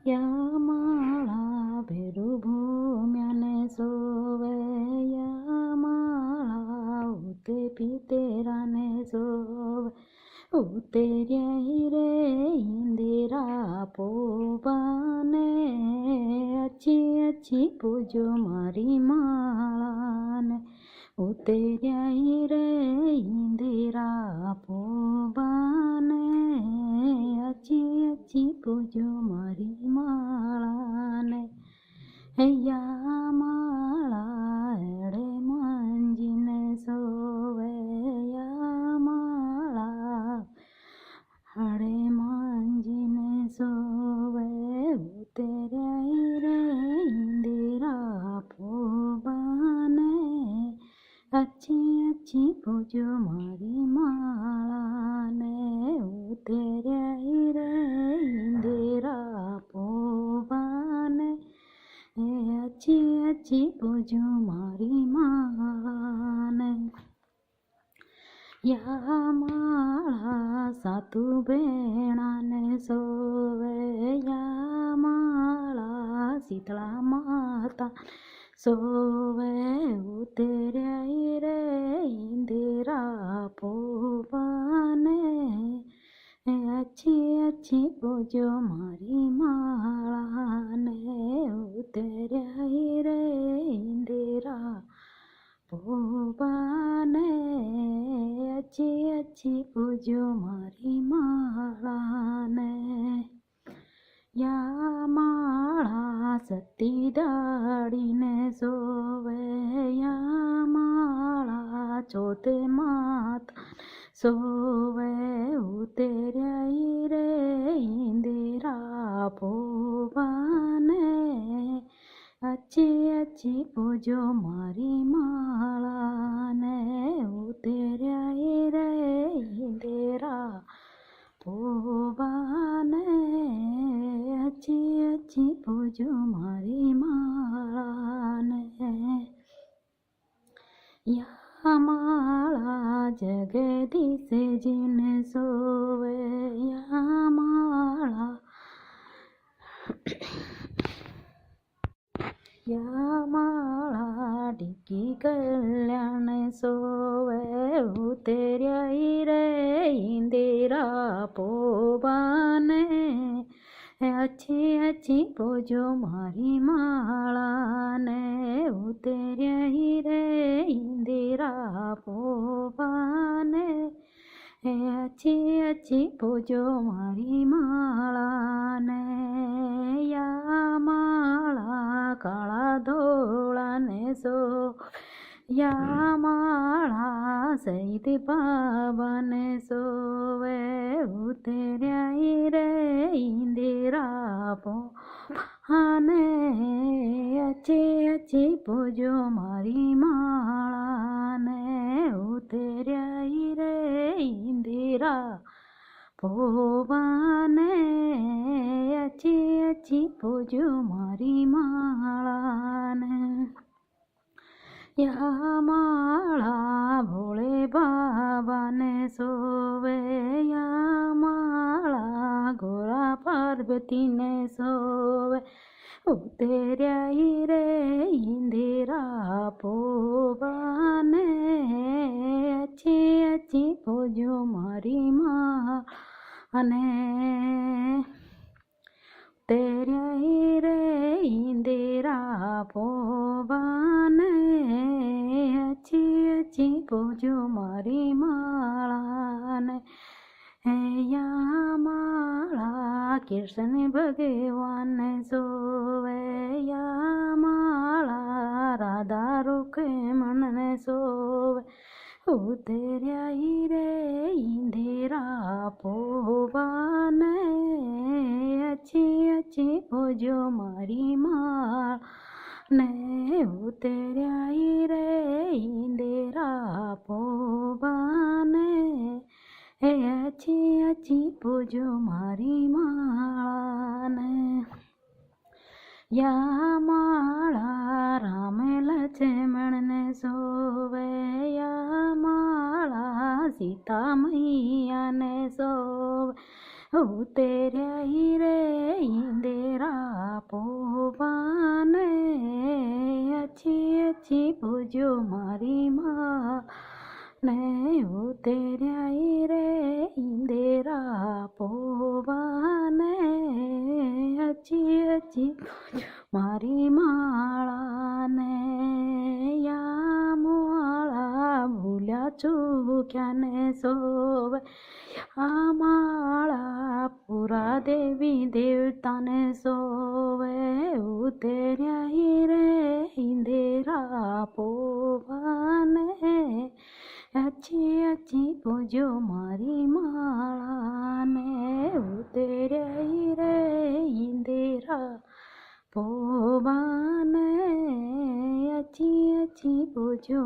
या माळा भेरुभूम्याने सोवे या माळा उते पितेराने सोवे उतेर्या हिरे इंदिरा पोबाने अच्छी अच्छी पूजो मारी माळाने उतेर्या हिरे इंदिरा पोबाने अच्छी अच्छी पूजो मारी माळाने या माळा एडे मंजीने सोवे या माळा एडे मंजीने सोवे उतेर्या हिरे इंदिरा पोबाने अच्छी अच्छी पूजो मारी माळाने उतेर्या हिरे इंदिरा पोबाने अच्छी अच्छी पूजो मारी माळाने या माळा सातू बेणाने सोवे या माळा शीतळा माता सोवे उतेर्या हिरे इंदिरा पोबाने अच्छी अच्छी पूजो मारी माळाने उतेर्या हिरे इंदिरा पोबाने अच्छी अच्छी पूजो मारी माळाने या माळा सती दाड़ीने सोवे या माळा चोते माता सोवे उतेर्या हिरे इंदिरा पोबाने अच्छी अच्छी पूजो मारी माळाने उतेर्या हिरे इंदिरा पोबाने अच्छी अच्छी पूजो मारी माळाने या माळा जगदीशे जिने सोवे या माळा या माळा टिकी कल्याण सोवे उतेर्या हिरे इंदिरा पोबाने अच्छी अच्छी पूजो मारी माळाने उतेर्या हिरे इंदिरा पोबाने अच्छी अच्छी पूजो मारी माळाने या माळा काळा धोळाने सो या माळा सईद बाबाने सोवे उतेर्या हिरे इंदिरा पोबाने अच्छी अच्छी पूजो मारी माळाने उतेर्या हिरे इंदिरा पोबाने अच्छी अच्छी पूजो मारी माळाने या माळा भोळे बाबाने सोवे या माळा गोरा पार्वतीने सोवे उतेर्या हिरे इंदिरा पोबाने अच्छी अच्छी पूजो मारी माळाने उतेर्या हिरे इंदिरा पोबाने अच्छी अच्छी पूजो मारी माळाने या माळा कृष्ण भगवान सोवे या माळा राधा रुक्मण सोवे उतेर्या हिरे इंदिरा पोबाने अच्छी अच्छी पूजो मारी माळाने उतेर्या हिरे इंदिरा पोबाने अच्छी अच्छी पूजो मारी माळाने या माळा राम लक्ष्मण सोवे या माळा सीता मैया ने सोवे उतेर्या हिरे इंदिरा પોવાને અચી અચી મારી માળાને યા માળા ભૂલ્યા ચૂક્યા ને સોવે આ માળા પુરા દેવી દેવતાને સોવે ઉતર્યા હિરે ઇંદેરા પોવાને અચી અચી પૂજો મારી માળાને ઉતર્યા હિરે ઇંદેરા પોવાને અચી અચી પૂજો